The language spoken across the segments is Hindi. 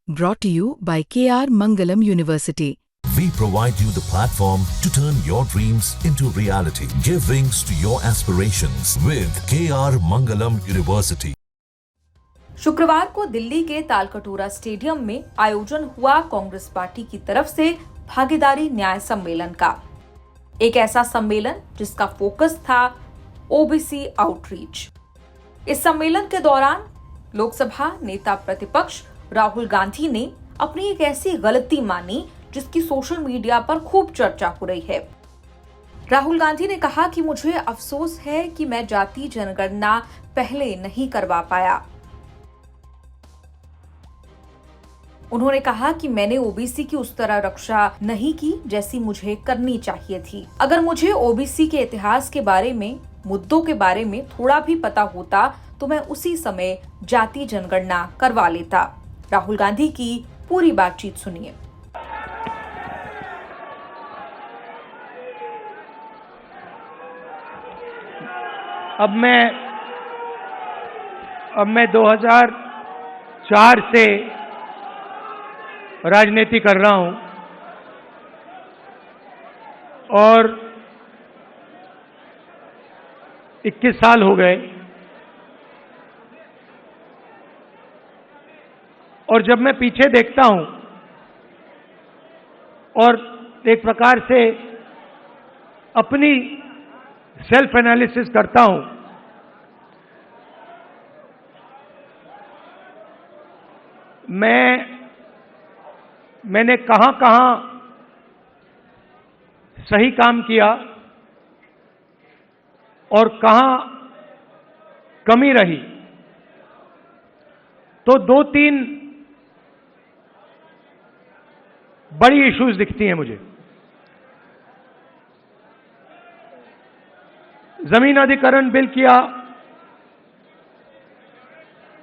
Brought to you by KR Mangalam University. We provide you the platform to turn your dreams into reality. Give wings to your aspirations with KR Mangalam University. शुक्रवार को दिल्ली के तालकटोरा स्टेडियम में आयोजन हुआ कांग्रेस पार्टी की तरफ से भागीदारी न्याय सम्मेलन का। एक ऐसा सम्मेलन जिसका फोकस था ओबीसी आउटरीच। इस सम्मेलन के दौरान लोकसभा नेता प्रतिपक्ष राहुल गांधी ने अपनी एक ऐसी गलती मानी जिसकी सोशल मीडिया पर खूब चर्चा हो रही है। राहुल गांधी ने कहा कि मुझे अफसोस है कि मैं जाति जनगणना पहले नहीं करवा पाया। उन्होंने कहा कि मैंने ओबीसी की उस तरह रक्षा नहीं की जैसी मुझे करनी चाहिए थी। अगर मुझे ओबीसी के इतिहास के बारे में, मुद्दों के बारे में थोड़ा भी पता होता तो मैं उसी समय जाति जनगणना करवा लेता। राहुल गांधी की पूरी बातचीत सुनिए। अब मैं 2004 से राजनीति कर रहा हूं और 21 साल हो गए। और जब मैं पीछे देखता हूं और एक प्रकार से अपनी सेल्फ एनालिसिस करता हूं, मैंने कहां सही काम किया और कहां कमी रही, तो 2-3 बड़ी इश्यूज दिखती हैं मुझे। जमीन अधिग्रहण बिल किया,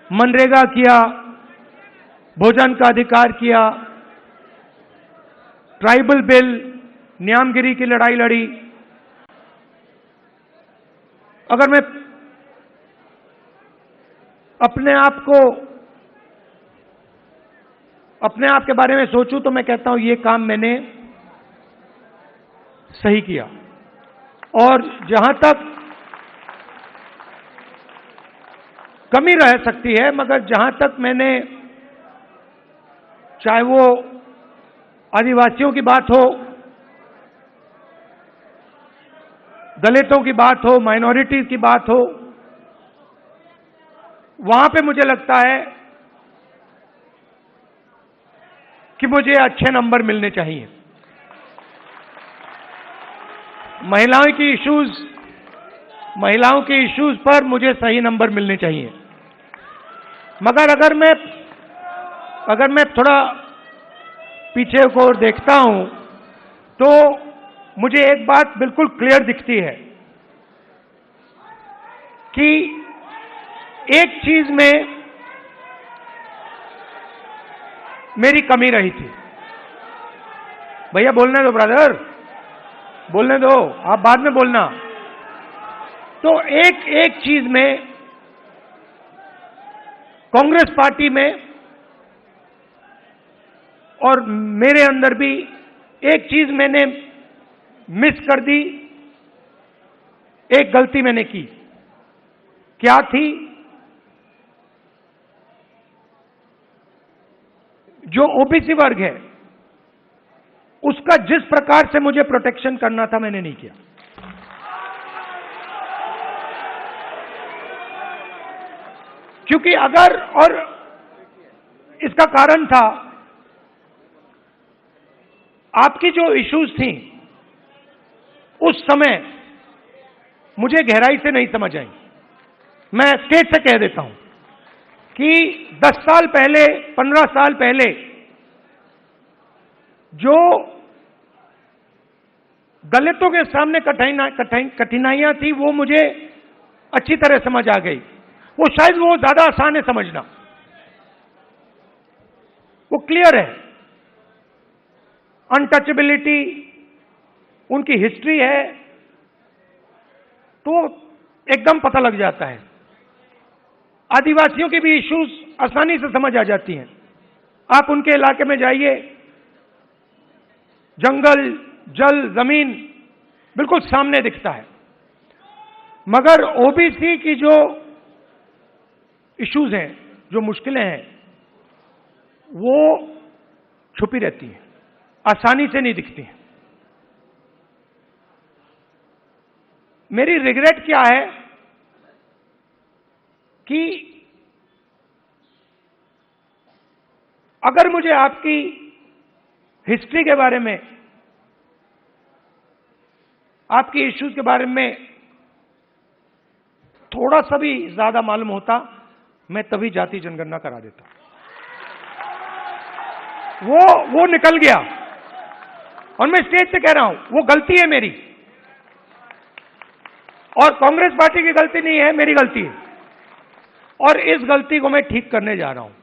मनरेगा किया, भोजन का अधिकार किया, ट्राइबल बिल, न्यामगिरी की लड़ाई लड़ी। अगर मैं अपने आप के बारे में सोचूं तो मैं कहता हूं ये काम मैंने सही किया। और जहां तक कमी रह सकती है, मगर जहां तक मैंने, चाहे वो आदिवासियों की बात हो, दलितों की बात हो, माइनॉरिटीज की बात हो, वहां पे मुझे लगता है कि मुझे अच्छे नंबर मिलने चाहिए। महिलाओं की इश्यूज पर मुझे सही नंबर मिलने चाहिए। मगर अगर मैं थोड़ा पीछे को देखता हूं तो मुझे एक बात बिल्कुल क्लियर दिखती है कि एक चीज में मेरी कमी रही थी। भैया बोलने दो, ब्रदर बोलने दो, आप बाद में बोलना। तो एक चीज में कांग्रेस पार्टी में और मेरे अंदर भी एक चीज मैंने मिस कर दी, एक गलती मैंने की। क्या थी? जो ओबीसी वर्ग है उसका जिस प्रकार से मुझे प्रोटेक्शन करना था मैंने नहीं किया। क्योंकि और इसका कारण था, आपकी जो इश्यूज थी उस समय मुझे गहराई से नहीं समझ आई। मैं स्टेज से कह देता हूं कि 10 साल पहले, 15 साल पहले जो दलितों के सामने कठिनाइयां थी वो मुझे अच्छी तरह समझ आ गई। वो शायद वो ज्यादा आसान है समझना, वो क्लियर है। अनटचेबिलिटी, उनकी हिस्ट्री है, तो एकदम पता लग जाता है। आदिवासियों की भी इश्यूज आसानी से समझ आ जाती हैं। आप उनके इलाके में जाइए, जंगल, जल, जमीन बिल्कुल सामने दिखता है, मगर ओबीसी की जो इश्यूज हैं, जो मुश्किलें हैं, वो छुपी रहती हैं, आसानी से नहीं दिखती हैं। मेरी रिग्रेट क्या है कि अगर मुझे आपकी हिस्ट्री के बारे में, आपकी इश्यूज के बारे में थोड़ा सा भी ज्यादा मालूम होता, मैं तभी जाति जनगणना करा देता। वो निकल गया, और मैं स्टेज से कह रहा हूं, वो गलती है मेरी, और कांग्रेस पार्टी की गलती नहीं है, मेरी गलती है, और इस गलती को मैं ठीक करने जा रहा हूं।